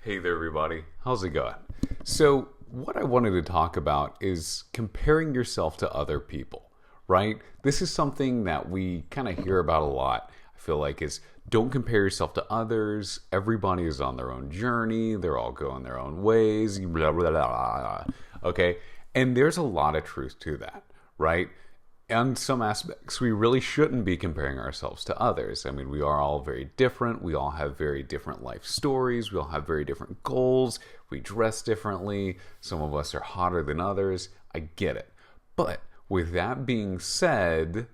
Hey there, everybody. How's it going? So, what I wanted to talk about is comparing yourself to other people, right? This is something that we kind of hear about a lot. I feel like is don't compare yourself to others. Everybody is on their own journey. They're all going their own ways. Blah, blah, blah, blah. Okay? And there's a lot of truth to that, right? On some aspects, we really shouldn't be comparing ourselves to others. I mean, we are all very different. We all have very different life stories. We all have very different goals. We dress differently. Some of us are hotter than others. I get it. But with that being said,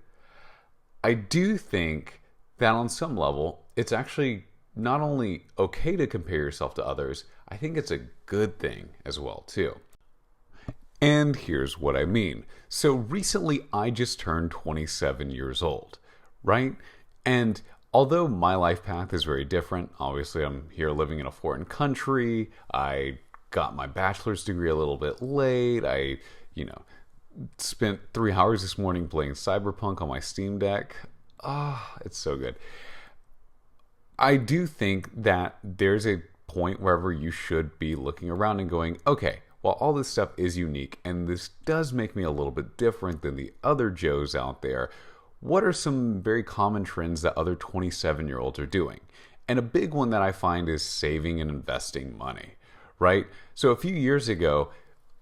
I do think that on some level, it's actually not only okay to compare yourself to others, I think it's a good thing as well, too. And here's what I mean. So recently, I just turned 27 years old, right? And although my life path is very different, obviously, I'm here living in a foreign country. I got my bachelor's degree a little bit late. I spent 3 hours this morning playing Cyberpunk on my Steam Deck. It's so good. I do think that there's a point wherever you should be looking around and going, okay, while all this stuff is unique, and this does make me a little bit different than the other Joes out there, what are some very common trends that other 27-year-olds are doing? And a big one that I find is saving and investing money, right? So a few years ago,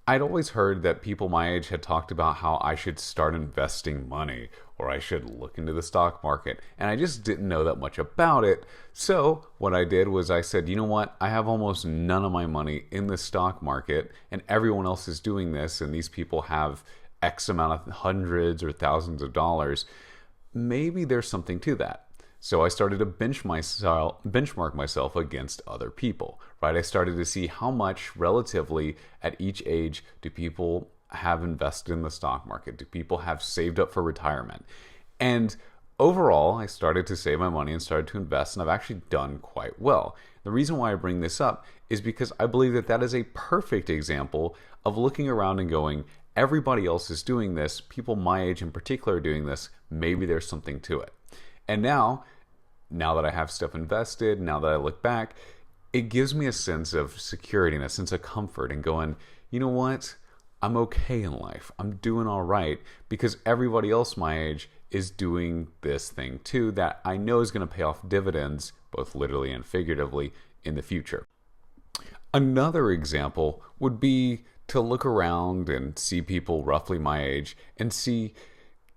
I'd always heard that people my age had talked about how I should start investing money or I should look into the stock market. And I just didn't know that much about it. So what I did was I said, you know what? I have almost none of my money in the stock market and everyone else is doing this. And these people have X amount of hundreds or thousands of dollars. Maybe there's something to that. So I started to benchmark myself against other people, right? I started to see how much relatively at each age do people have invested in the stock market? Do people have saved up for retirement? And overall, I started to save my money and started to invest, and I've actually done quite well. The reason why I bring this up is because I believe that that is a perfect example of looking around and going, everybody else is doing this, people my age in particular are doing this, maybe there's something to it. And now that I have stuff invested, now that I look back, it gives me a sense of security and a sense of comfort and going, you know what? I'm okay in life. I'm doing all right because everybody else my age is doing this thing too that I know is going to pay off dividends, both literally and figuratively, in the future. Another example would be to look around and see people roughly my age and see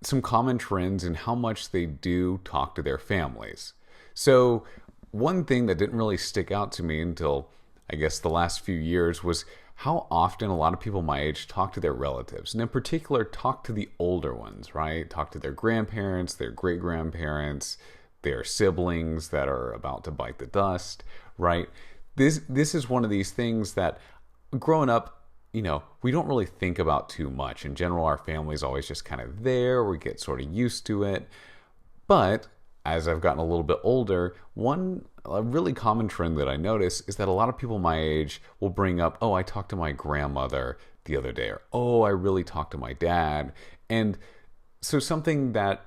some common trends in how much they do talk to their families. So one thing that didn't really stick out to me until I guess the last few years was how often a lot of people my age talk to their relatives, and in particular talk to the older ones, right? Talk to their grandparents, their great-grandparents, their siblings that are about to bite the dust, right? This is one of these things that growing up, we don't really think about too much. In general, our family's always just kind of there. We get sort of used to it. But as I've gotten a little bit older, a really common trend that I notice is that a lot of people my age will bring up, oh, I talked to my grandmother the other day, or oh, I really talked to my dad. And so something that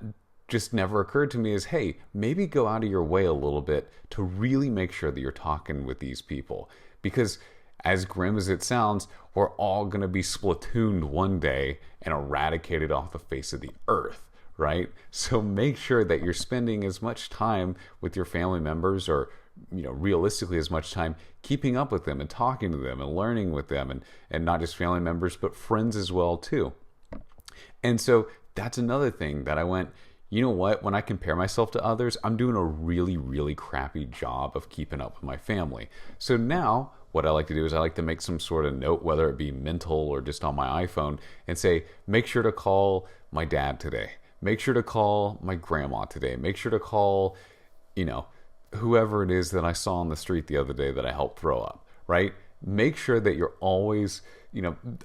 just never occurred to me is, hey, maybe go out of your way a little bit to really make sure that you're talking with these people. Because as grim as it sounds, we're all going to be splatooned one day and eradicated off the face of the earth, right? So make sure that you're spending as much time with your family members or, realistically as much time keeping up with them and talking to them and learning with them and not just family members, but friends as well too. And so that's another thing that I went, you know what? When I compare myself to others, I'm doing a really, really crappy job of keeping up with my family. So now what I like to do is I like to make some sort of note, whether it be mental or just on my iPhone, and say, make sure to call my dad today. Make sure to call my grandma today. Make sure to call, whoever it is that I saw on the street the other day that I helped throw up, right? Make sure that you're always,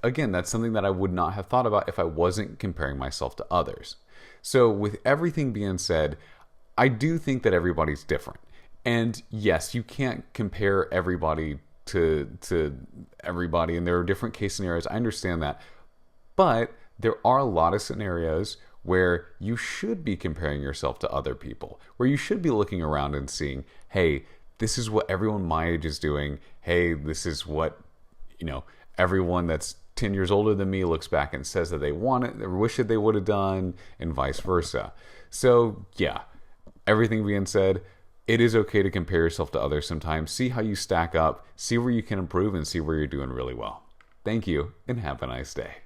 again, that's something that I would not have thought about if I wasn't comparing myself to others. So with everything being said, I do think that everybody's different. And yes, you can't compare everybody to everybody, and there are different case scenarios. I understand that. But there are a lot of scenarios where you should be comparing yourself to other people, where you should be looking around and seeing, hey, this is what everyone my age is doing. Hey, this is what, everyone that's 10 years older than me looks back and says that they want it or wish that they would have done, and vice versa. So, yeah, everything being said, it is okay to compare yourself to others sometimes. See how you stack up, see where you can improve, and see where you're doing really well. Thank you, and have a nice day.